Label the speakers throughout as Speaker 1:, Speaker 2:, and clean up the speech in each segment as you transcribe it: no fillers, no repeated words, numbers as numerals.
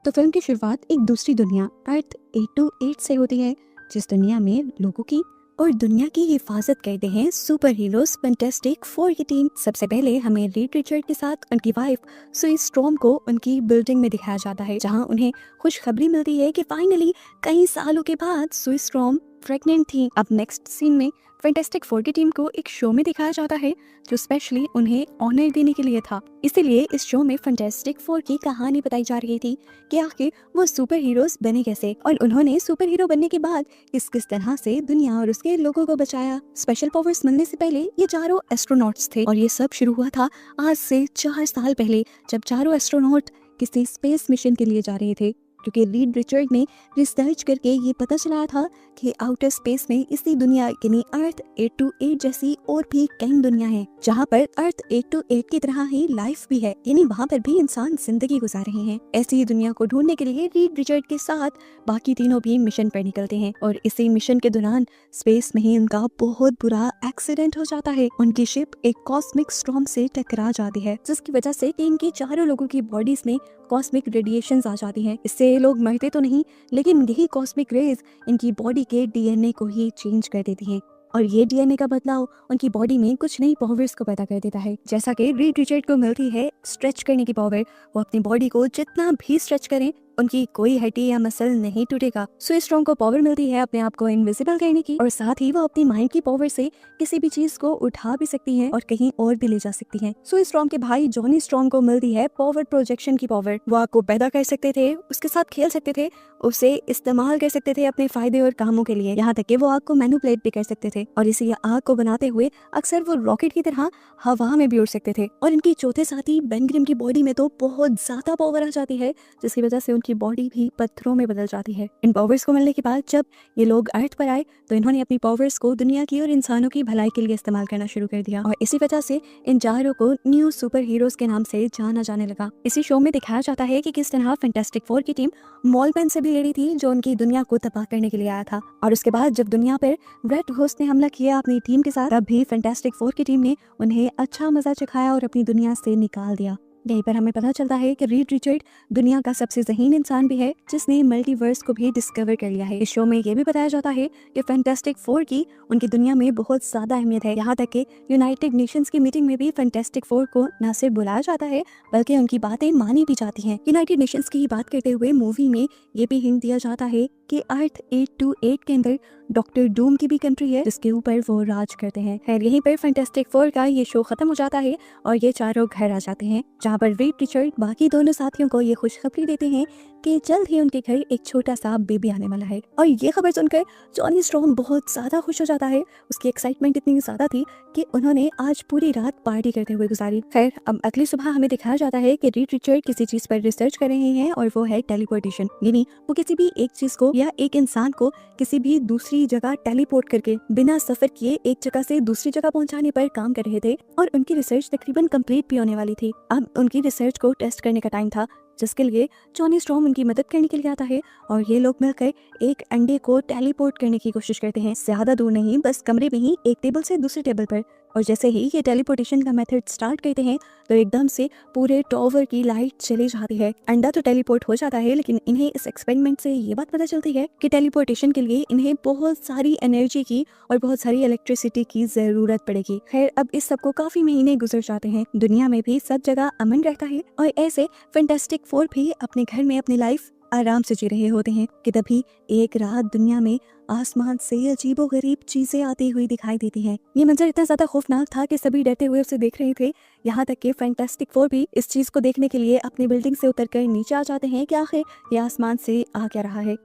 Speaker 1: तो फिल्म की शुरुआत एक दूसरी दुनिया अर्थ 828 से होती है, जिस दुनिया में लोगों की और दुनिया की हिफाजत करते हैं सुपर हीरोज फैंटास्टिक फोर की टीम। सबसे पहले हमें रीड रिचर्ड के साथ उनकी वाइफ सुई स्ट्रॉम को उनकी बिल्डिंग में दिखाया जाता है, जहां उन्हें खुशखबरी मिलती है कि फाइनली कई सालों के बाद सुई स्ट्रॉम प्रेग्नेंट थी। अब नेक्स्ट सीन में फैंटास्टिक फोर की टीम को एक शो में दिखाया जाता है जो स्पेशली उन्हें ऑनर देने के लिए था। इसीलिए इस शो में फैंटास्टिक फोर की कहानी बताई जा रही थी कि आखिर वो सुपर हीरोज बने कैसे और उन्होंने सुपर हीरो बनने के बाद किस तरह से दुनिया और उसके लोगों को बचाया। स्पेशल पावर्स मिलने से पहले ये चारों एस्ट्रोनॉट्स थे और ये सब शुरू हुआ था आज से 4 साल पहले, जब चारों एस्ट्रोनॉट किसी स्पेस मिशन के लिए जा रहे थे, क्योंकि रीड रिचर्ड ने रिसर्च करके ये पता चलाया था कि आउटर स्पेस में इसी दुनिया यानी अर्थ 828 जैसी और भी कई दुनिया हैं, जहाँ पर अर्थ 828 की तरह ही लाइफ भी है, यानी वहाँ पर भी इंसान जिंदगी गुजार रहे हैं। ऐसी ही दुनिया को ढूंढने के लिए रीड रिचर्ड के साथ बाकी तीनों भी मिशन पर निकलते हैं और इसी मिशन के दौरान स्पेस में ही उनका बहुत बुरा एक्सीडेंट हो जाता है। उनकी शिप एक कॉस्मिक स्टॉर्म से टकरा जाती है, जिसकी वजह से टीम की चारों लोगों की बॉडीज में कॉस्मिक रेडिएशंस आ जाती हैं। इससे ये लोग मरते तो नहीं, लेकिन यही कॉस्मिक रेज इनकी बॉडी के डीएनए को ही चेंज कर देती हैं और ये डीएनए का बदलाव उनकी बॉडी में कुछ नई पावर्स को पैदा कर देता है। जैसा कि रीड रिचर्ड को मिलती है स्ट्रेच करने की पावर, वो अपनी बॉडी को जितना भी स्ट्रेच करें उनकी कोई हड्डी या मसल नहीं टूटेगा। सुई स्ट्रॉम को पावर मिलती है अपने आप को इनविजिबल करने की और साथ ही वो अपनी माइंड की पावर से किसी भी चीज को उठा भी सकती हैं और कहीं और भी ले जा सकती हैं। सुई स्ट्रॉम के भाई जॉनी स्ट्रॉम को मिलती है पावर प्रोजेक्शन की पावर। वो आग को पैदा कर सकते थे, उसके साथ खेल सकते थे, उसे इस्तेमाल कर सकते थे अपने फायदे और कामों के लिए, यहाँ तक कि वो आग को मैनिपुलेट भी कर सकते थे और इसी आग को बनाते हुए अक्सर वो रॉकेट की तरह हवा में भी उड़ सकते थे। और इनकी चौथे साथी बेन ग्रिम की बॉडी में तो बहुत ज्यादा पावर आ जाती है, जिसकी वजह से उनकी बॉडी भी पत्थरों में बदल जाती है। इन पावर्स को मिलने के बाद जब ये लोग अर्थ पर आए तो इन्होंने अपनी पावर्स को दुनिया की और इंसानों की भलाई के लिए इस्तेमाल करना शुरू कर दिया और इसी वजह से इन चारों को न्यू सुपर हीरोज के नाम से जाना जाने लगा। इसी शो में दिखाया जाता है कि किस तरह फैंटास्टिक फोर की टीम मॉलपेन से भी लड़ी थी, जो उनकी दुनिया को तबाह करने के लिए आया था। और उसके बाद जब दुनिया पर रेड घोस्ट ने हमला किया अपनी टीम के साथ, तब भी फैंटास्टिक फोर की टीम ने उन्हें अच्छा मजा चखाया और अपनी दुनिया से निकाल दिया। यहीं पर हमें पता चलता है कि रीड रिचर्ड दुनिया का सबसे ज़हीन इंसान भी है, जिसने मल्टीवर्स को भी डिस्कवर कर लिया है। इस शो में ये भी बताया जाता है कि फैंटास्टिक फोर की उनकी दुनिया में बहुत ज़्यादा अहमियत है, यहाँ तक कि यूनाइटेड नेशंस की मीटिंग में भी फैंटास्टिक फोर को न सिर्फ बुलाया जाता है बल्कि उनकी बातें मानी भी जाती हैं। यूनाइटेड नेशंस की बात करते हुए मूवी में ये भी हिंट दिया जाता है कि अर्थ 828 के अंदर डॉक्टर डूम की भी कंट्री है, जिसके ऊपर वो राज करते हैं। खैर यहीं पर फैंटास्टिक फोर का ये शो खत्म हो जाता है और ये चारों घर आ जाते हैं, जहाँ पर रीड रिचर्ड बाकी दोनों साथियों को ये खुशखबरी देते हैं कि जल्द ही उनके घर एक छोटा सा बेबी आने वाला है। और ये खबर सुनकर जॉनी स्ट्रॉम बहुत ज्यादा खुश हो जाता है। उसकी एक्साइटमेंट इतनी ज्यादा थी कि उन्होंने आज पूरी रात पार्टी करते हुए गुजारी। खैर अब अगली सुबह हमें दिखाया जाता है कि रीड रिचर्ड किसी चीज पर रिसर्च कर रहे हैं और वो है टेलीपोर्टेशन, यानी वो किसी भी एक चीज को या एक इंसान को किसी भी दूसरी जगह टेलीपोर्ट करके बिना सफर किए एक जगह से दूसरी जगह पहुंचाने पर काम कर रहे थे और उनकी रिसर्च तकरीबन कंप्लीट भी होने वाली थी। अब उनकी रिसर्च को टेस्ट करने का टाइम था, जिसके लिए जॉनी स्ट्रॉम उनकी मदद करने के लिए आता है और ये लोग मिलकर एक अंडे को टेलीपोर्ट करने की कोशिश करते हैं, ज्यादा दूर नहीं, बस कमरे में ही एक टेबल से दूसरे टेबल पर। और जैसे ही ये टेलीपोर्टेशन का मेथड स्टार्ट करते हैं तो एकदम से पूरे टॉवर की लाइट चली जाती है। अंडा तो टेलीपोर्ट हो जाता है, लेकिन इन्हें इस एक्सपेरिमेंट से ये बात पता चलती है कि टेलीपोर्टेशन के लिए इन्हें बहुत सारी एनर्जी की और बहुत सारी इलेक्ट्रिसिटी की जरूरत पड़ेगी। खैर अब इस सब को काफी महीने गुजर जाते हैं, दुनिया में भी सब जगह अमन रहता है और ऐसे फैंटास्टिक फोर भी अपने घर में अपनी लाइफ आराम से जी रहे होते हैं कि तभी एक रात दुनिया में आसमान से अजीबोगरीब चीजें आती हुई दिखाई देती हैं। ये मंजर इतना ज्यादा खौफनाक था कि सभी डरते हुए उसे देख रहे थे, यहाँ तक कि फैंटास्टिक फोर भी इस चीज को देखने के लिए अपनी बिल्डिंग से उतरकर नीचे आ जाते हैं कि आखिर ये आसमान से आ क्या रहा है।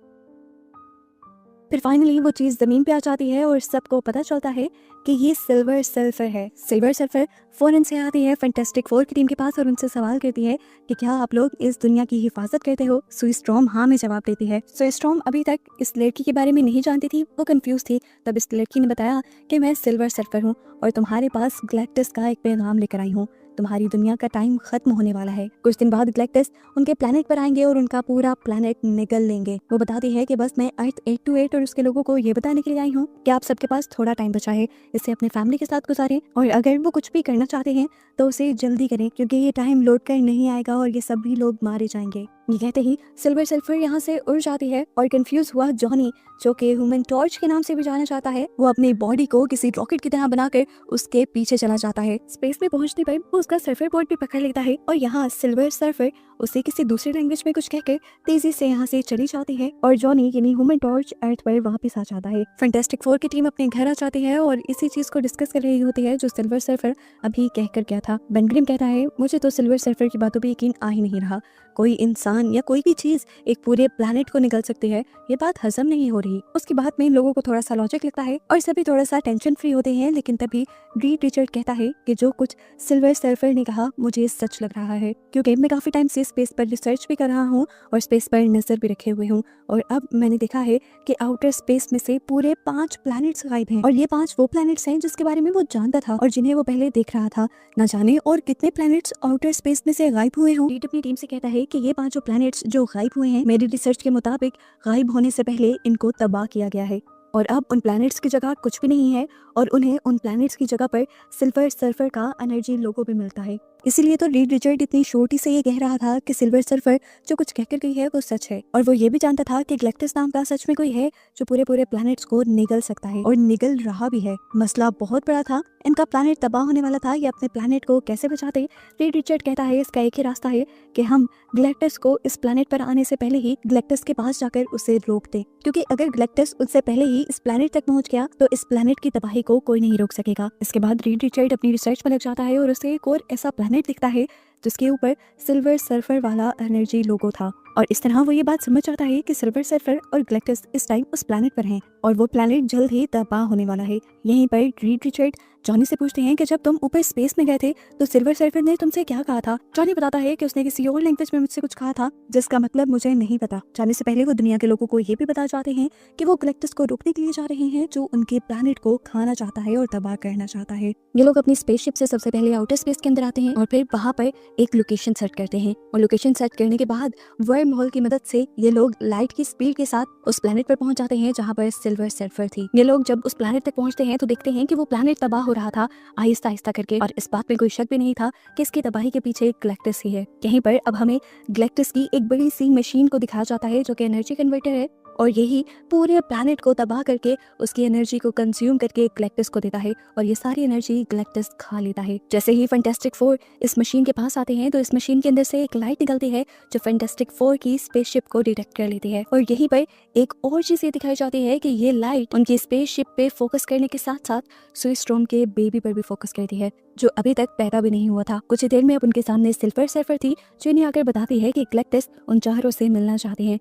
Speaker 1: फिर फाइनली वो चीज़ ज़मीन पे आ जाती है और सबको पता चलता है कि ये सिल्वर सल्फर है। सिल्वर सल्फर फौरन से आती है फैंटास्टिक फोर की टीम के पास और उनसे सवाल करती है कि क्या आप लोग इस दुनिया की हिफाजत करते हो। सुई स्ट्रॉम हाँ में जवाब देती है। सुई स्ट्रॉम अभी तक इस लड़की के बारे में नहीं जानती थी, वो कंफ्यूज थी। तब इस लड़की ने बताया कि मैं सिल्वर सल्फर हूँ और तुम्हारे पास गैलेक्टस का एक पैगाम लेकर आई हूँ, तुम्हारी दुनिया का टाइम खत्म होने वाला है। कुछ दिन बाद गैलेक्टस उनके प्लेनेट पर आएंगे और उनका पूरा प्लेनेट निगल लेंगे। वो बताती है कि बस मैं अर्थ 828 और उसके लोगों को ये बताने के लिए आई हूँ कि आप सबके पास थोड़ा टाइम बचा है, इसे अपने फैमिली के साथ गुजारें और अगर वो कुछ भी करना चाहते हैं तो उसे जल्दी करें, क्योंकि ये टाइम लौट कर नहीं आएगा और ये सभी लोग मारे जाएंगे। ये कहते ही सिल्वर सल्फर यहाँ से उड़ जाती है और कंफ्यूज हुआ जॉनी, जो कि ह्यूमन टॉर्च के नाम से भी जाना जाता है, वो अपनी बॉडी को किसी रॉकेट की तरह बनाकर उसके पीछे चला जाता है। स्पेस में पहुंचने पर वो उसका सर्फर बोर्ड भी पकड़ लेता है और यहाँ सिल्वर सर्फर उसे किसी दूसरे लैंग्वेज में कुछ कहकर तेजी से यहाँ से चली जाती है और जॉनी यानी ह्यूमन टॉर्च अर्थ पर वापस आ जाता है। फैंटास्टिक फोर की टीम अपने घर आ जाती है और इसी चीज को डिस्कस कर रही होती है जो सिल्वर सर्फर अभी कहकर गया था। बेन ग्रिम कहता है, मुझे तो सिल्वर सर्फर की बातों पर यकीन आ ही नहीं रहा। कोई इंसान या कोई भी चीज एक पूरे प्लैनेट को निकल सकती है, ये बात हजम नहीं हो रही। उसकी बात में लोगों को थोड़ा सा लॉजिक लगता है और सभी थोड़ा सा टेंशन फ्री होते हैं, लेकिन तभी रीड रिचर्ड कहता है कि जो कुछ सिल्वर सर्फर ने कहा मुझे सच लग रहा है, क्योंकि मैं काफी टाइम से स्पेस पर रिसर्च भी कर रहा हूँ और स्पेस पर नजर भी रखे हुए हूँ और अब मैंने देखा है कि आउटर स्पेस में से पूरे 5 प्लैनेट्स गायब हैं और ये 5 वो प्लैनेट्स हैं जिसके बारे में वो जानता था और जिन्हें वो पहले देख रहा था। न जाने और कितने प्लैनेट्स आउटर स्पेस में से गायब हुए हों। रीड अपनी टीम से कहता है कि ये 5 प्लैनेट्स जो गायब हुए हैं, मेरी रिसर्च के मुताबिक गायब होने से पहले इनको तबाह किया गया है और अब उन प्लैनेट्स की जगह कुछ भी नहीं है और उन्हें उन प्लैनेट्स की जगह पर सिल्वर सर्फर का एनर्जी लोगो भी मिलता है। इसीलिए तो रीड रिचर्ड इतनी छोटी से ये कह रहा था कि सिल्वर सर्फर जो कुछ कहकर गई है वो सच है और वो ये भी जानता था कि गैलेक्टस नाम का सच में कोई है जो पूरे पूरे प्लैनेट्स को निगल सकता है और निगल रहा भी है। मसला बहुत बड़ा था, इनका प्लैनेट तबाह होने वाला था। ये अपने प्लैनेट को कैसे बचाते? रीड रिचर्ड कहता है इसका एक ही रास्ता है कि हम गैलेक्टस को इस प्लैनेट पर आने से पहले ही गैलेक्टस के पास जाकर उसे रोक दे, क्योंकि अगर गैलेक्टस उससे पहले ही इस प्लैनेट तक पहुंच गया तो इस प्लैनेट की तबाही को कोई नहीं रोक सकेगा। इसके बाद रीड रिचर्ड अपनी रिसर्च में लग जाता है और उसे एक और ऐसा प्लैनेट दिखता है जिसके ऊपर सिल्वर सर्फर वाला एनर्जी लोगो था और इस तरह वो ये बात समझ जाता है कि सिल्वर सर्फर और गैलेक्टस इस टाइम उस प्लैनेट पर हैं और वो प्लैनेट जल्द ही तबाह होने वाला है। यहीं पर रीड रिचर्ड जॉनी से पूछते हैं कि जब तुम ऊपर स्पेस में गए थे तो सिल्वर सर्फर ने तुमसे क्या कहा था? जॉनी बताता है कि उसने किसी और लैंग्वेज में मुझसे कुछ कहा था जिसका मतलब मुझे नहीं पता। जाने से पहले वो दुनिया के लोगों को ये भी बता जाते हैं कि वो गैलेक्टस को रोकने के लिए जा रहे हैं जो उनके प्लैनेट को खाना चाहता है और तबाह करना चाहता है। ये लोग अपनी स्पेसशिप से सबसे पहले आउटर स्पेस के अंदर आते हैं और फिर वहाँ पर एक लोकेशन सेट करते हैं और लोकेशन सेट करने के बाद वर्म होल की मदद से ये लोग लाइट की स्पीड के साथ उस प्लैनेट पर पहुंच जाते हैं जहाँ पर सिल्वर सर्फर थी। ये लोग जब उस प्लैनेट तक पहुंचते हैं तो देखते हैं कि वो प्लैनेट तबाह हो रहा था आहिस्ता आहिस्ता करके और इस बात में कोई शक भी नहीं था कि इसकी तबाही के पीछे गैलेक्टस ही है। यहीं पर अब हमें गैलेक्टस की एक बड़ी सी मशीन को दिखाया जाता है जो कि एनर्जी कन्वर्टर है और यही पूरे प्लैनेट को तबाह करके उसकी एनर्जी को कंज्यूम करके गैलेक्टस को देता है और ये सारी एनर्जी गैलेक्टस खा लेता है। जैसे ही फैंटास्टिक फोर इस मशीन के पास आते हैं तो इस मशीन के अंदर से एक लाइट निकलती है जो फैंटास्टिक फोर की स्पेसशिप को डिटेक्ट कर लेती है और यहीं पर एक और चीज ये दिखाई जाती है कि ये लाइट उनकी स्पेसशिप पे फोकस करने के साथ साथ सुई स्टॉर्म के बेबी पर भी फोकस करती है जो अभी तक पैदा भी नहीं हुआ था। कुछ ही देर में अब उनके सामने सिल्वर सर्फर थी जो इन्हें आकर बताती है कि गैलेक्टस उन चारों से मिलना चाहते हैं।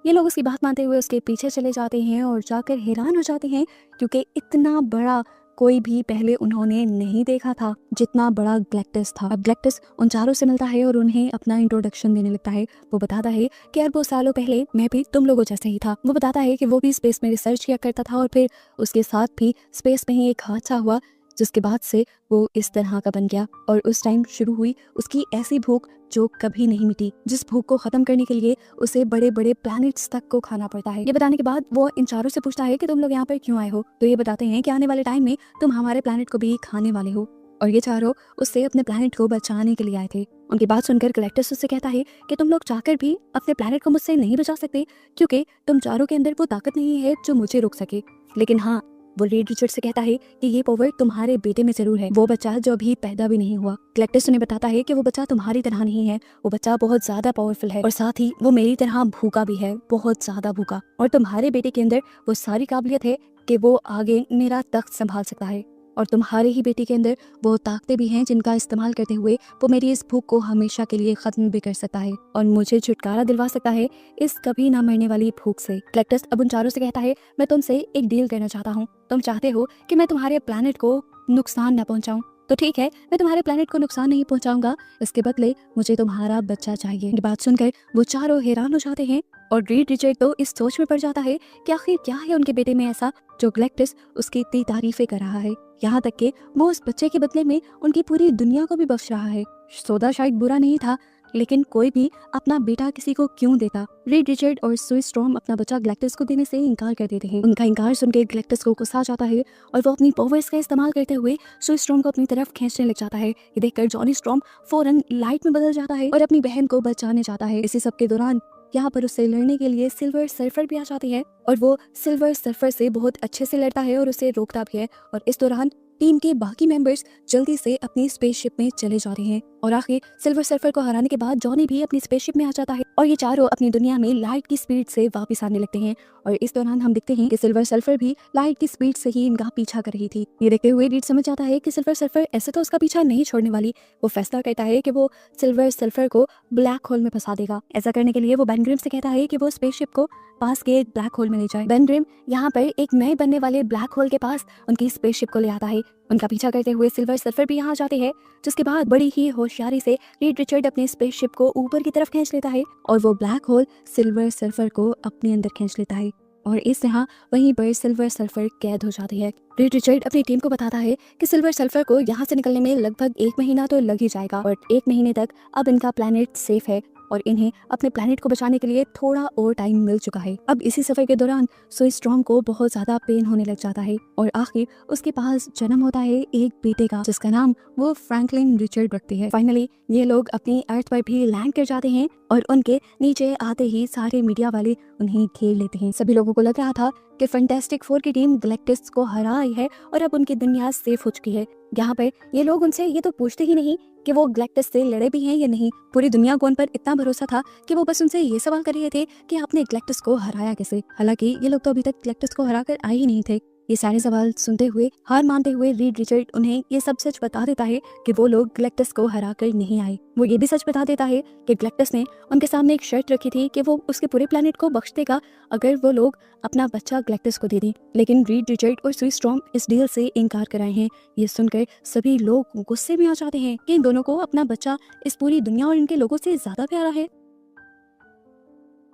Speaker 1: ये लोग उसकी बात मानते हुए उसके पीछे चले जाते हैं और जाकर हैरान हो जाते हैं क्योंकि इतना बड़ा कोई भी पहले उन्होंने नहीं देखा था जितना बड़ा गैलेक्टस था। अब गैलेक्टस उन चारों से मिलता है और उन्हें अपना इंट्रोडक्शन देने लगता है। वो बताता है कि अरबों सालों पहले मैं भी तुम लोगों जैसे ही था। वो बताता है कि वो भी स्पेस में रिसर्च किया करता था और फिर उसके साथ भी स्पेस में ही एक हादसा हुआ जिसके बाद से वो इस तरह का बन गया और उस टाइम शुरू हुई उसकी ऐसी भूख जो कभी नहीं मिटी, जिस भूख को खत्म करने के लिए उसे बड़े बड़े प्लैनेट्स तक को खाना पड़ता है। ये बताने के बाद वो इन चारों से पूछता है कि तुम लोग यहाँ पर क्यों आए हो? तो ये बताते हैं कि आने वाले टाइम में तुम हमारे प्लैनेट को भी खाने वाले हो और ये चारों उससे अपने प्लैनेट को बचाने के लिए आए थे। उनकी बात सुनकर गैलेक्टस उससे कहता है कि तुम लोग चाहकर भी अपने प्लैनेट को मुझसे नहीं बचा सकते क्योंकि तुम चारों के अंदर वो ताकत नहीं है जो मुझे रोक सके। लेकिन हाँ, वो रीड रिचर्ड से कहता है कि ये पावर तुम्हारे बेटे में जरूर है, वो बच्चा जो अभी पैदा भी नहीं हुआ। गैलेक्टस उन्हें बताता है कि वो बच्चा तुम्हारी तरह नहीं है, वो बच्चा बहुत ज्यादा पावरफुल है और साथ ही वो मेरी तरह भूखा भी है, बहुत ज्यादा भूखा। और तुम्हारे बेटे के अंदर वो सारी काबिलियत है कि वो आगे मेरा तख्त संभाल सकता है और तुम्हारे ही बेटे के अंदर वो ताकतें भी हैं जिनका इस्तेमाल करते हुए वो मेरी इस भूख को हमेशा के लिए खत्म भी कर सकता है और मुझे छुटकारा दिलवा सकता है इस कभी ना मरने वाली भूख से। गैलेक्टस अब उन चारों से कहता है मैं तुमसे एक डील करना चाहता हूँ। तुम चाहते हो कि मैं तुम्हारे प्लैनेट को नुकसान न पहुंचाऊं, तो ठीक है, मैं तुम्हारे प्लैनेट को नुकसान नहीं पहुंचाऊंगा, इसके बदले मुझे तुम्हारा बच्चा चाहिए। ये बात सुनकर वो चारों हैरान हो जाते हैं और रीड रिचर्ड तो इस सोच में पड़ जाता है कि आखिर क्या है उनके बेटे में ऐसा जो गैलेक्टस उसकी इतनी तारीफें कर रहा है, यहाँ तक कि वो उस बच्चे के बदले में उनकी पूरी दुनिया को भी बख्श रहा है। सौदा शायद बुरा नहीं था लेकिन कोई भी अपना बेटा किसी को क्यों देता। रीड रिचर्ड और सुई स्टॉर्म अपना बच्चा गैलेक्टस को देने से इनकार कर देते हैं। उनका इनकार सुनकर गैलेक्टस को गुस्सा आ जाता है और वो अपनी पावर्स का इस्तेमाल करते हुए सुई स्टॉर्म को अपनी तरफ खींचने लग जाता है। ये देखकर जॉनी स्टॉर्म फौरन लाइट में बदल जाता है और अपनी बहन को बचाने जाता है। इसी सब के दौरान यहाँ पर उससे लड़ने के लिए सिल्वर सर्फर भी आ जाती है और वो सिल्वर सर्फर से बहुत अच्छे से लड़ता है और उसे रोकता भी है। और इस दौरान टीम के बाकी मेंबर्स जल्दी से अपनी स्पेसशिप में चले जाते हैं और आखिर सिल्वर सर्फर को हराने के बाद जॉनी भी अपनी स्पेसशिप में आ जाता है और ये चारों अपनी दुनिया में लाइट की स्पीड से वापस आने लगते हैं। और इस दौरान हम देखते हैं कि सिल्वर सर्फर भी लाइट की स्पीड से ही इनका पीछा कर रही थी। ये देखते हुए रीड समझ जाता है कि सिल्वर सर्फर ऐसे तो उसका पीछा नहीं छोड़ने वाली। वो फैसला करता है कि वो सिल्वर सर्फर को ब्लैक होल में फंसा देगा। ऐसा करने के लिए वो बेन ग्रिम से कहता है कि वो स्पेसशिप को पास के ब्लैक होल में ले जाए। बेन ग्रिम यहाँ पर एक नए बनने वाले ब्लैक होल के पास उनकी स्पेसशिप को ले आता है। उनका पीछा करते हुए सिल्वर सर्फर भी यहाँ जाते हैं, जिसके बाद बड़ी ही होशियारी से रीड रिचर्ड अपने स्पेसशिप को ऊपर की तरफ खींच लेता है और वो ब्लैक होल सिल्वर सर्फर को अपने अंदर खींच लेता है और इस तरह वहीं पर सिल्वर सर्फर कैद हो जाती है। रीड रिचर्ड अपनी टीम को बताता है कि सिल्वर सर्फर को यहाँ से निकलने में लगभग 1 महीना तो लग ही जाएगा और 1 महीने तक अब इनका प्लैनेट सेफ है और इन्हें अपने प्लैनेट को बचाने के लिए थोड़ा और टाइम मिल चुका है। अब इसी सफर के दौरान सुई स्टॉर्म को बहुत ज्यादा पेन होने लग जाता है और आखिर उसके पास जन्म होता है एक बेटे का, जिसका नाम वो फ्रैंकलिन रिचर्ड रखती है। फाइनली ये लोग अपनी अर्थ पर भी लैंड कर जाते हैं और उनके नीचे आते ही सारे मीडिया वाले उन्हें घेर लेते हैं। सभी लोगों को लग रहा था कि फैंटास्टिक फोर की टीम गैलेक्टस को हरा आई है और अब उनकी दुनिया सेफ हो चुकी है। यहाँ पर ये लोग उनसे ये तो पूछते ही नहीं कि वो गैलेक्टस से लड़े भी हैं या नहीं। पूरी दुनिया को उन पर इतना भरोसा था कि वो बस उनसे ये सवाल कर रहे थे कि आपने गैलेक्टस को हराया कैसे। हालांकि ये लोग तो अभी तक गैलेक्टस को हरा कर आए ही नहीं थे। ये सारे सवाल सुनते हुए हार मानते हुए रीड रिचर्ड उन्हें ये सब सच बता देता है कि वो लोग गैलेक्टस को हरा कर नहीं आए। वो ये भी सच बता देता है कि गैलेक्टस ने उनके सामने एक शर्त रखी थी कि वो उसके पूरे प्लेनेट को बख्श देगा अगर वो लोग अपना बच्चा गैलेक्टस को दे दें। लेकिन रीड रिचर्ड और सुई स्टॉर्म इस डील से इनकार कराए हैं। ये सुनकर सभी लोग गुस्से में आ जाते हैं कि इन दोनों को अपना बच्चा इस पूरी दुनिया और इनके लोगों से ज्यादा प्यारा है।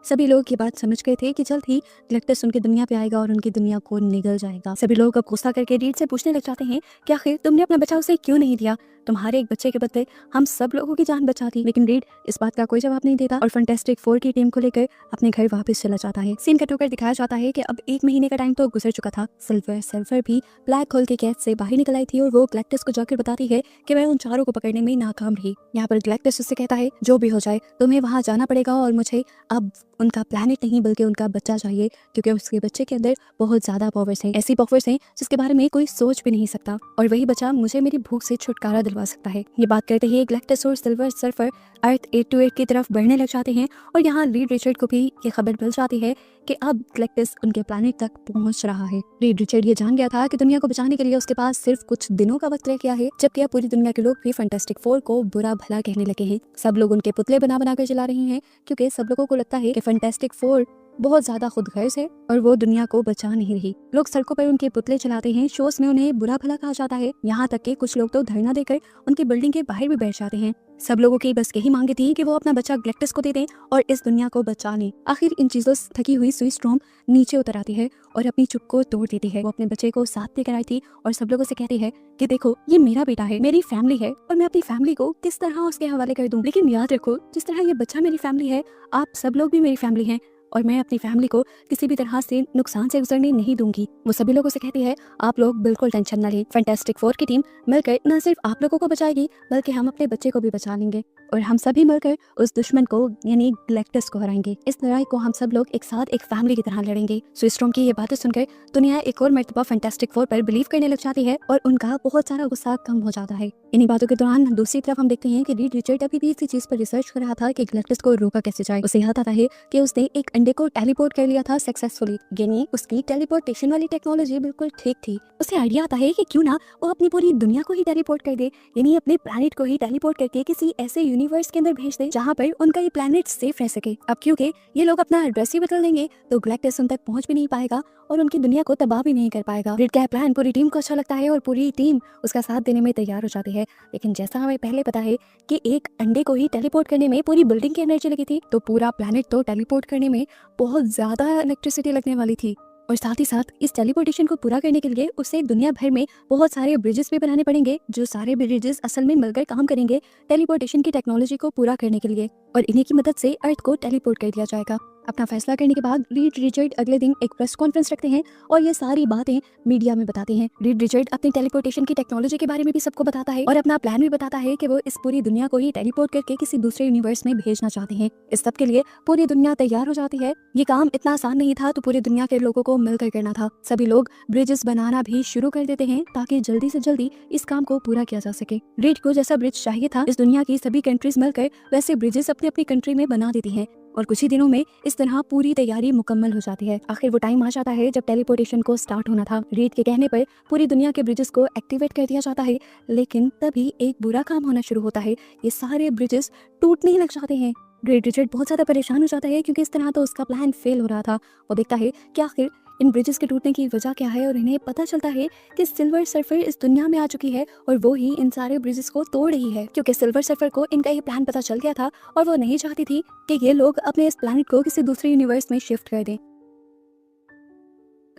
Speaker 1: सभी लोग ये बात समझ गए थे कि जल्द ही गैलेक्टस उनकी दुनिया पे आएगा और उनकी दुनिया को निगल जाएगा। सभी लोग अब गुस्सा करके रीड से पूछने लग जाते हैं कि आखिर तुमने अपना बच्चा उसे क्यों नहीं दिया। तुम्हारे एक बच्चे के बदले हम सब लोगों की जान बचा दी। लेकिन रीड इस बात का कोई जवाब नहीं देता और फैंटास्टिक फोर की टीम को लेकर अपने घर वापस चला जाता है। सीन कट होकर दिखाया जाता है कि अब 1 महीने का टाइम तो गुजर चुका था। सिल्वर सर्फर भी ब्लैक होल के कैद से बाहर निकल आई थी और वो गैलेक्टस को जाकर बताती है कि वह उन चारों को पकड़ने में नाकाम रही। यहाँ पर गैलेक्टस उससे कहता है जो भी हो जाए तुम्हें वहाँ जाना पड़ेगा और मुझे अब उनका प्लैनेट नहीं बल्कि उनका बच्चा चाहिए, क्योंकि उसके बच्चे के अंदर बहुत ज्यादा पावर्स हैं, ऐसी पावर्स हैं जिसके बारे में कोई सोच भी नहीं सकता और वही बच्चा मुझे मेरी भूख से छुटकारा दिलवा सकता है। ये बात करते ही गैलेक्टस और सिल्वर सर्फर अर्थ 828 की तरफ बढ़ने लग जाते हैं और यहाँ रीड रिचर्ड को भी ये खबर मिल जाती है कि अब गैलेक्टस उनके प्लैनेट तक पहुंच रहा है। रीड रिचर्ड ये जान गया था कि दुनिया को बचाने के लिए उसके पास सिर्फ कुछ दिनों का वक्त रह गया है, जबकि अब पूरी दुनिया के लोग भी फैंटास्टिक फोर को बुरा भला कहने लगे हैं। सब लोग उनके पुतले बना कर चला रहे हैं क्योंकि सब लोगों को लगता है कि फैंटास्टिक फोर बहुत ज्यादा खुदगर्ज है और वो दुनिया को बचा नहीं रही। लोग सड़कों पर उनके पुतले चलाते हैं, शोज में उन्हें बुरा भला कहा जाता है, यहाँ तक कि कुछ लोग तो धरना देकर उनकी बिल्डिंग के बाहर भी बैठ जाते हैं। सब लोगों की बस यही मांगे थी कि वो अपना बच्चा गैलेक्टस को दे दें और इस दुनिया को बचा लें। आखिर इन चीजों से थकी हुई सुई स्टॉर्म नीचे उतर आती है और अपनी चुप को तोड़ देती है। वो अपने बच्चे को साथ लेकर आई थी और सब लोगों से कहती है कि देखो ये मेरा बेटा है, मेरी फैमिली है और मैं अपनी फैमिली को किस तरह उसके हवाले कर दूं। लेकिन याद रखो जिस तरह ये बच्चा मेरी फैमिली है, आप सब लोग भी मेरी फैमिली हैं और मैं अपनी फैमिली को किसी भी तरह से नुकसान से गुजरने नहीं दूंगी। वो सभी लोगों से कहती है आप लोग बिल्कुल टेंशन न लें, फैंटास्टिक फोर की टीम मिलकर न सिर्फ आप लोगों को बचाएगी बल्कि हम अपने बच्चे को भी बचा लेंगे और हम सभी मिलकर उस दुश्मन को यानी गैलेक्टस को हराएंगे। इस लड़ाई को हम सब लोग एक साथ एक फैमिली की तरह लड़ेंगे। सुई स्टॉर्म की ये बातें सुनकर दुनिया एक और मर्तबा फैंटास्टिक फोर पर बिलीव करने लग जाती है और उनका बहुत सारा गुस्सा कम हो जाता है। इन्हीं बातों के दौरान दूसरी तरफ हम देखते हैं कि रीड रिचर्ड अभी भी इसी चीज पर रिसर्च कर रहा था कि गैलेक्टस को रोका कैसे जाए। उसे याद आता है कि उसने एक अंडे को टेलीपोर्ट कर लिया था सक्सेसफुली, यानी उसकी टेलीपोर्टेशन वाली टेक्नोलॉजी बिल्कुल ठीक थी। उसे आइडिया आता है कि क्यों ना वो अपनी पूरी दुनिया को ही टेलीपोर्ट कर दे, यानी अपने प्लैनेट को ही टेलीपोर्ट करके किसी ऐसे यूनिवर्स के अंदर भेज दे जहाँ पर उनका ये प्लैनेट सेफ रह सके। अब क्योंकि ये लोग अपना एड्रेस ही बदल देंगे तो गैलेक्टस उन तक पहुंच भी नहीं पाएगा और उनकी दुनिया को तबाह भी नहीं कर पाएगा। रीड का प्लान पूरी टीम को अच्छा लगता है और पूरी टीम उसका साथ देने में तैयार हो जाती है। लेकिन जैसा हमें पहले पता है कि एक अंडे को ही टेलीपोर्ट करने में पूरी बिल्डिंग की एनर्जी लगी थी, तो पूरा प्लैनेट तो टेलीपोर्ट करने में बहुत ज्यादा इलेक्ट्रिसिटी लगने वाली थी। और साथ ही साथ इस टेलीपोर्टेशन को पूरा करने के लिए उसे दुनिया भर में बहुत सारे ब्रिजेस भी बनाने पड़ेंगे, जो सारे ब्रिजेस असल में मिलकर काम करेंगे टेलीपोर्टेशन की टेक्नोलॉजी को पूरा करने के लिए, और इन्हीं की मदद से अर्थ को टेलीपोर्ट कर दिया जाएगा। अपना फैसला करने के बाद रीड रिचर्ड अगले दिन एक प्रेस कॉन्फ्रेंस रखते हैं और ये सारी बातें मीडिया में बताते हैं। रीड रिचर्ड अपनी टेलीपोर्टेशन की टेक्नोलॉजी के बारे में भी सबको बताता है और अपना प्लान भी बताता है कि वो इस पूरी दुनिया को ही टेलीपोर्ट करके किसी दूसरे यूनिवर्स में भेजना चाहते हैं। इस सब के लिए पूरी दुनिया तैयार हो जाती है। ये काम इतना आसान नहीं था, तो पूरी दुनिया के लोगों को मिलकर करना था। सभी लोग ब्रिजेस बनाना भी शुरू कर देते हैं ताकि जल्दी से जल्दी इस काम को पूरा किया जा सके। रीड को जैसा ब्रिज चाहिए था, इस दुनिया की सभी कंट्रीज मिलकर वैसे ब्रिजेस अपनी अपनी कंट्री में बना देती हैं और कुछ ही दिनों में इस तरह पूरी तैयारी मुकम्मल हो जाती है। आखिर वो टाइम आ जाता है जब टेलीपोर्टेशन को स्टार्ट होना था। रीड के कहने पर पूरी दुनिया के ब्रिजेस को एक्टिवेट कर दिया जाता है, लेकिन तभी एक बुरा काम होना शुरू होता है। ये सारे ब्रिजेस टूटने लग जाते हैं। रीड रिचर्ड बहुत ज्यादा परेशान हो जाता है क्योंकि इस तरह तो उसका प्लान फेल हो रहा था। वो देखता है कि आखिर इन ब्रिजेस के टूटने की वजह क्या है और इन्हें पता चलता है कि सिल्वर सर्फर इस दुनिया में आ चुकी है और वो ही इन सारे ब्रिजेस को तोड़ रही है, क्योंकि सिल्वर सर्फर को इनका ये प्लान पता चल गया था और वो नहीं चाहती थी कि ये लोग अपने इस प्लैनेट को किसी दूसरे यूनिवर्स में शिफ्ट कर दें।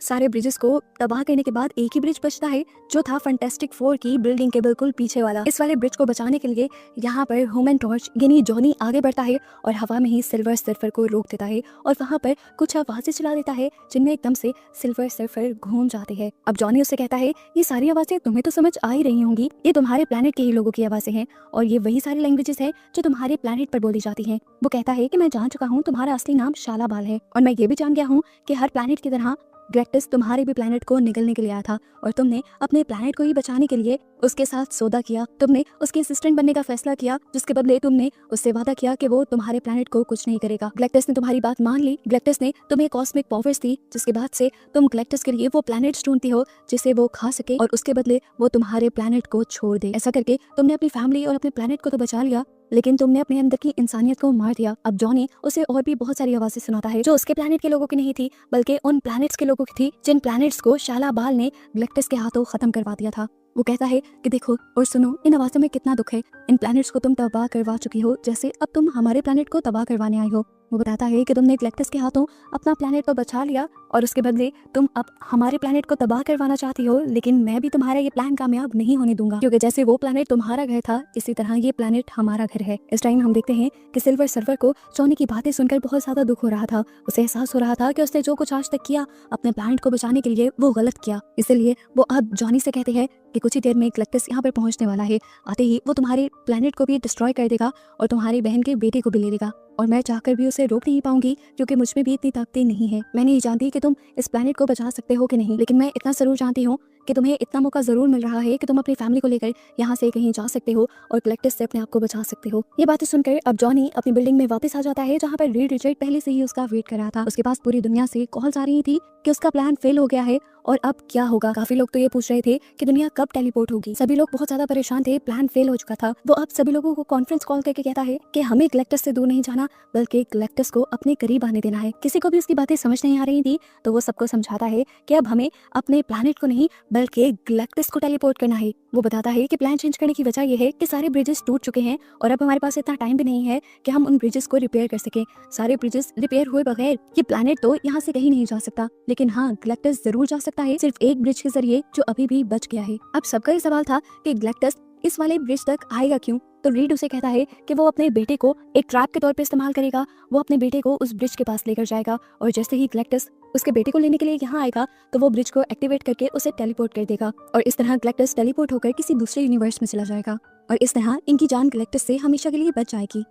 Speaker 1: सारे ब्रिजेस को तबाह करने के बाद एक ही ब्रिज बचता है, जो था फैंटास्टिक फोर की बिल्डिंग के बिल्कुल पीछे वाला। इस वाले ब्रिज को बचाने के लिए यहाँ पर ह्यूमन टॉर्च यानी जॉनी आगे बढ़ता है और हवा में ही सिल्वर सर्फर को रोक देता है और वहाँ पर कुछ आवाजें चला देता है जिनमें एकदम से सिल्वर सर्फर घूम जाते हैं। अब जॉनी उससे कहता है, ये सारी आवाजें तुम्हें तो समझ आ ही रही होंगी, ये तुम्हारे प्लैनेट के ही लोगों की आवाजें हैं और ये वही सारी लैंग्वेजेस है जो तुम्हारे प्लैनेट पर बोली जाती हैं। वो कहता है कि मैं जान चुका हूँ तुम्हारा असली नाम शालाबाल है और मैं ये भी जान गया हूँ कि हर प्लैनेट की तरह गैलेक्टस तुम्हारे भी प्लैनेट को निगलने के लिए आया था और तुमने अपने प्लैनेट को ही बचाने के लिए उसके साथ सौदा किया। तुमने उसके असिस्टेंट बनने का फैसला किया, जिसके बदले तुमने उससे वादा किया कि वो तुम्हारे प्लैनेट को कुछ नहीं करेगा। गैलेक्टस ने तुम्हारी बात मान ली। गैलेक्टस ने तुम्हें कॉस्मिक पावर्स दी, जिसके बाद से तुम गैलेक्टस के लिए वो प्लैनेट्स ढूंढती हो जिसे वो खा सके और उसके बदले वो तुम्हारे प्लैनेट को छोड़ दे। ऐसा करके तुमने अपनी फैमिली और अपने प्लैनेट को तो बचा लिया, लेकिन तुमने अपने अंदर की इंसानियत को मार दिया। अब जॉनी उसे और भी बहुत सारी आवाजें सुनाता है जो उसके प्लैनेट के लोगों की नहीं थी, बल्कि उन प्लैनेट्स के लोगों की थी जिन प्लैनेट्स को शालाबाल ने गैलेक्टस के हाथों खत्म करवा दिया था। वो कहता है कि देखो और सुनो, इन आवाजों में कितना दुख है। इन प्लैनेट्स को तुम तबाह करवा चुकी हो, जैसे अब तुम हमारे प्लैनेट को तबाह करवाने आई हो। वो बताता है कि तुमने गैलेक्टस के हाथों अपना प्लैनेट तो बचा लिया और उसके बदले तुम अब हमारे प्लैनेट को तबाह करवाना चाहती हो, लेकिन मैं भी तुम्हारा ये प्लान कामयाब नहीं होने दूंगा, क्योंकि जैसे वो प्लैनेट तुम्हारा घर था, इसी तरह ये प्लैनेट हमारा घर है। इस टाइम हम देखते हैं कि सिल्वर सर्फर को जॉनी की बातें सुनकर बहुत ज्यादा दुख हो रहा था। उसे एहसास हो रहा था कि उसने जो कुछ आज तक किया अपने प्लैनेट को बचाने के लिए, वो गलत किया। इसलिए वो अब जॉनी से कहते हैं कि कुछ ही देर में गैलेक्टस यहाँ पर पहुंचने वाला है। आते ही वो तुम्हारे प्लैनेट को भी डिस्ट्रॉय कर देगा और तुम्हारी बहन के बेटे को भी ले लेगा, और मैं चाहकर भी उसे रोक नहीं पाऊंगी क्योंकि मुझ में भी इतनी ताकतें नहीं है। मैं नहीं जानती कि तुम इस प्लैनेट को बचा सकते हो कि नहीं, लेकिन मैं इतना जरूर जानती हूँ कि तुम्हें इतना मौका जरूर मिल रहा है कि तुम अपनी फैमिली को लेकर यहाँ से कहीं जा सकते हो और गैलेक्टस से अपने आप को बचा सकते हो। ये बातें सुनकर अब जॉनी अपनी बिल्डिंग में वापस आ जाता है, जहाँ पर रीड रिचर्ड पहले से ही उसका वेट कर रहा था। उसके पास पूरी दुनिया से कॉल्स आ रही थी कि उसका प्लान फेल हो गया है और अब क्या होगा। काफी लोग तो ये पूछ रहे थे कि दुनिया कब टेलीपोर्ट होगी। सभी लोग बहुत ज्यादा परेशान थे, प्लान फेल हो चुका था। वो अब सभी लोगों को कॉन्फ्रेंस कॉल करके कहता है कि हमें गैलेक्टस से दूर नहीं जाना, बल्कि गैलेक्टस को अपने करीब आने देना है। किसी को भी उसकी बातें समझ नहीं आ रही थी, तो वो सबको समझाता है कि अब हमें अपने प्लैनेट को नहीं बल्कि गैलेक्टस को टेलीपोर्ट करना है। वो बताता है कि प्लान चेंज करने की वजह यह है कि सारे ब्रिजेस टूट चुके हैं और अब हमारे पास इतना टाइम भी नहीं है कि हम उन ब्रिजेस को रिपेयर कर सके। सारे ब्रिजेस रिपेयर हुए बगैर ये प्लैनेट तो यहाँ से कहीं नहीं जा सकता, लेकिन हाँ गैलेक्टस जरूर जा सकता है, सिर्फ एक ब्रिज के जरिए जो अभी भी बच गया है। अब सबका ये सवाल था कि गैलेक्टस इस वाले ब्रिज तक आएगा क्यों। तो रीड उसे कहता है कि वो अपने बेटे को एक ट्रैप के तौर पे इस्तेमाल करेगा। वो अपने बेटे को उस ब्रिज के पास लेकर जाएगा और जैसे ही गैलेक्टस उसके बेटे को लेने के लिए यहाँ आएगा तो वो ब्रिज को एक्टिवेट करके उसे टेलीपोर्ट कर देगा और इस तरह गैलेक्टस टेलीपोर्ट होकर किसी दूसरे यूनिवर्स में चला जाएगा और इस तरह इनकी जान गैलेक्टस से हमेशा के लिए बच जाएगी।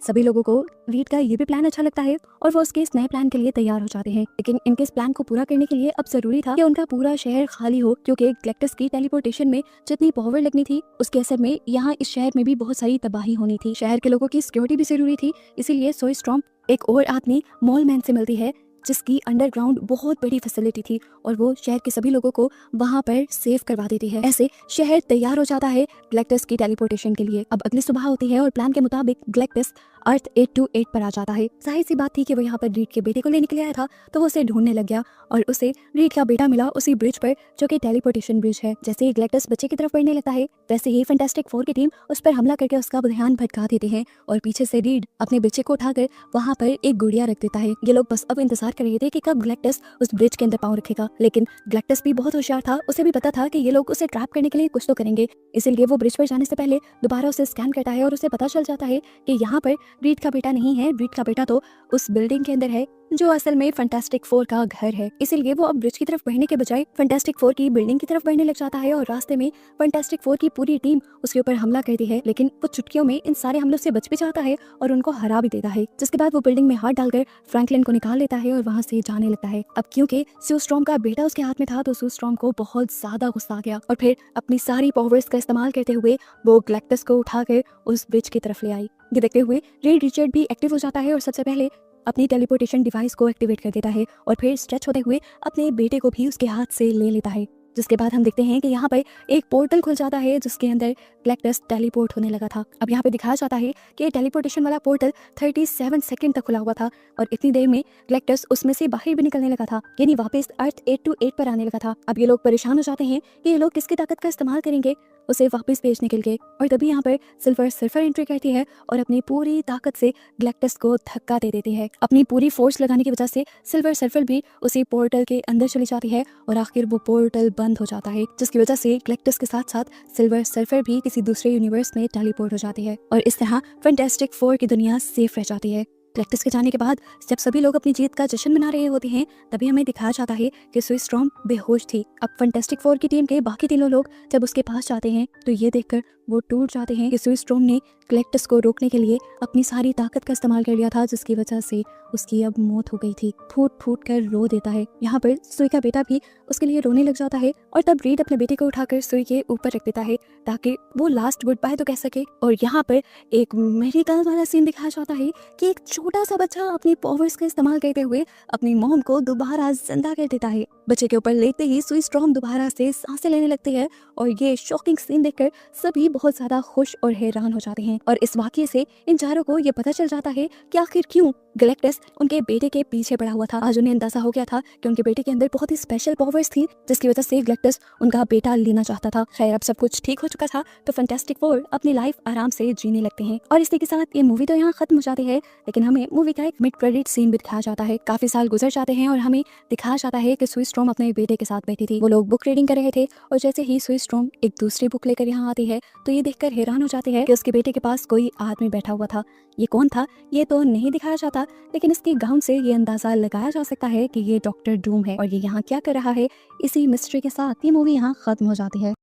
Speaker 1: सभी लोगों को रीड का ये भी प्लान अच्छा लगता है और वो उसके इस नए प्लान के लिए तैयार हो जाते हैं, लेकिन इनके इस प्लान को पूरा करने के लिए अब जरूरी था कि उनका पूरा शहर खाली हो, क्योंकि गैलेक्टस की टेलीपोर्टेशन में जितनी पावर लगनी थी उसके असर में यहाँ इस शहर में भी बहुत सारी तबाही होनी थी। शहर के लोगों की सिक्योरिटी भी जरूरी थी, इसीलिए सोई स्टॉर्म एक और आदमी मॉल मैन से मिलती है जिसकी अंडरग्राउंड बहुत बड़ी फैसिलिटी थी और वो शहर के सभी लोगों को वहां पर सेव करवा देती है। ऐसे शहर तैयार हो जाता है गैलेक्टस की टेलीपोर्टेशन के लिए। अब अगली सुबह होती है और प्लान के मुताबिक गैलेक्टस अर्थ 828 पर आ जाता है। जाहिर सी बात थी कि वो यहाँ पर रीड के बेटे को लेने के लिए आया था, तो वो उसे ढूंढने लग गया और उसे रीड का बेटा मिला उसी ब्रिज पर जो कि टेलीपोर्टेशन ब्रिज है। जैसे ही गैलेक्टस बच्चे की तरफ बढ़ने लगता है, वैसे ही फैंटास्टिक फोर की टीम उस पर हमला करके उसका ध्यान भटका देते हैं और पीछे से रीड अपने बच्चे को उठाकर वहाँ पर एक गुड़िया रख देता है। ये लोग बस अब इंतजार कर रहे थे कि कब गैलेक्टस उस ब्रिज के अंदर पाँव रखेगा, लेकिन गैलेक्टस भी बहुत होशियार था, उसे भी पता था कि ये लोग उसे ट्रैप करने के लिए कुछ तो करेंगे। इसीलिए वो ब्रिज पर जाने से पहले दोबारा उसे स्कैन करता है और उसे पता चल जाता है कि यहाँ पर रीड का बेटा नहीं है, रीड का बेटा तो उस बिल्डिंग के अंदर है जो असल में फैंटास्टिक फोर का घर है। इसीलिए वो अब ब्रिज की तरफ बढ़ने के बजाय फैंटास्टिक फोर की बिल्डिंग की तरफ बढ़ने लग जाता है और रास्ते में फैंटास्टिक फोर की पूरी टीम उसके ऊपर हमला करती है, लेकिन वो चुटकियों में इन सारे हमलों से बच भी जाता है और उनको हरा भी देता है। जिसके बाद वो बिल्डिंग में हाथ डालकर फ्रैंकलिन को निकाल लेता है और वहाँ से जाने लगता है। अब क्योंकि सू स्ट्रॉम का बेटा उसके हाथ में था तो सू स्ट्रॉम को बहुत ज्यादा गुस्सा आ गया और फिर अपनी सारी पावर्स का इस्तेमाल करते हुए वो गैलेक्टस को उठाकर उस ब्रिज की तरफ ले आई। ये देखते हुए रीड रिचर्ड भी एक्टिव हो जाता है और सबसे पहले अपनी टेलीपोर्टेशन डिवाइस को एक्टिवेट कर देता है और फिर स्ट्रेच होते हुए अपने बेटे को भी उसके हाथ से ले लेता है। जिसके बाद हम देखते हैं कि यहाँ पर एक पोर्टल खुल जाता है जिसके अंदर गैलेक्टस टेलीपोर्ट होने लगा था। अब यहाँ पे दिखाया जाता है कि टेलीपोर्टेशन वाला पोर्टल 37 सेकंड तक खुला हुआ था और इतनी देर में गैलेक्टस उसमें से बाहर भी निकलने लगा था, यानी वापस अर्थ 828 पर आने लगा था। अब ये लोग परेशान हो जाते हैं कि ये लोग किसकी ताकत का इस्तेमाल करेंगे उसे वापस भेजने के लिए, और तभी यहाँ पर सिल्वर सर्फर एंट्री करती है और अपनी पूरी ताकत से गैलेक्टस को धक्का दे देती है। अपनी पूरी फोर्स लगाने की वजह से सिल्वर सर्फर भी उसी पोर्टल के अंदर चली जाती है और आखिर वो पोर्टल बंद हो जाता है, जिसकी वजह से गैलेक्टस के साथ साथ सिल्वर सर्फर भी किसी दूसरे यूनिवर्स में टेलीपोर्ट हो जाती है और इस तरह फैंटास्टिक फोर की दुनिया सेफ रह जाती है। गैलेक्टस के जाने के बाद जब सभी लोग अपनी जीत का जश्न मना रहे होते हैं, तभी हमें दिखाया जाता है कि सू स्ट्रॉम बेहोश थी। अब फैंटास्टिक फोर की टीम के बाकी तीनों लोग जब उसके पास जाते हैं तो ये देखकर वो टूट जाते हैं कि सू स्ट्रॉम ने गैलेक्टस को रोकने के लिए अपनी सारी ताकत का इस्तेमाल कर लिया था, जिसकी वजह से उसकी अब मौत हो गई थी। फूट फूट कर रो देता है। यहाँ पर सुई का बेटा भी उसके लिए रोने लग जाता है और तब रीड अपने बेटे को उठाकर सुई के ऊपर रख देता है ताकि वो लास्ट गुड बाय तो कह सके। और यहाँ पर एक मेडिकल वाला सीन दिखाया जाता है कि एक छोटा सा बच्चा अपनी पावर्स का इस्तेमाल करते हुए अपनी मॉम को दोबारा जिंदा कर देता है। बच्चे के ऊपर लेटते ही सू स्ट्रॉम दोबारा से सांसें लेने लगती है और ये शॉकिंग सीन देखकर सभी बहुत ज्यादा खुश और हैरान हो जाते हैं। और इस वाकये से इन चारों को ये पता चल जाता है कि आखिर क्यों गैलेक्टस उनके बेटे के पीछे पड़ा हुआ था। आज उन्हें अंदाजा हो गया था कि उनके बेटे के अंदर बहुत ही स्पेशल पावर्स थी, जिसकी वजह से गैलेक्टस उनका बेटा लेना चाहता था। खैर अब सब कुछ ठीक हो चुका था तो फैंटास्टिक फोर अपनी लाइफ आराम से जीने लगते हैं और इसी के साथ ये मूवी तो यहाँ खत्म हो जाती है, लेकिन हमें मूवी का एक मिड क्रेडिट सीन भी दिखाया जाता है। काफी साल गुजर जाते हैं और हमें दिखाया जाता है कि सू स्ट्रॉम अपने बेटे के साथ बैठी थी। वो लोग बुक रीडिंग कर रहे थे और जैसे ही सू स्ट्रॉम एक दूसरी बुक लेकर यहाँ आती है तो ये देखकर हैरान हो जाते हैं कि उसके बेटे के पास कोई आदमी बैठा हुआ था। ये कौन था ये तो नहीं दिखाया जाता, लेकिन इसकी गाउन से ये अंदाजा लगाया जा सकता है कि ये डॉक्टर डूम है और ये यहाँ क्या कर रहा है। इसी मिस्ट्री के साथ ये मूवी यहाँ खत्म हो जाती है।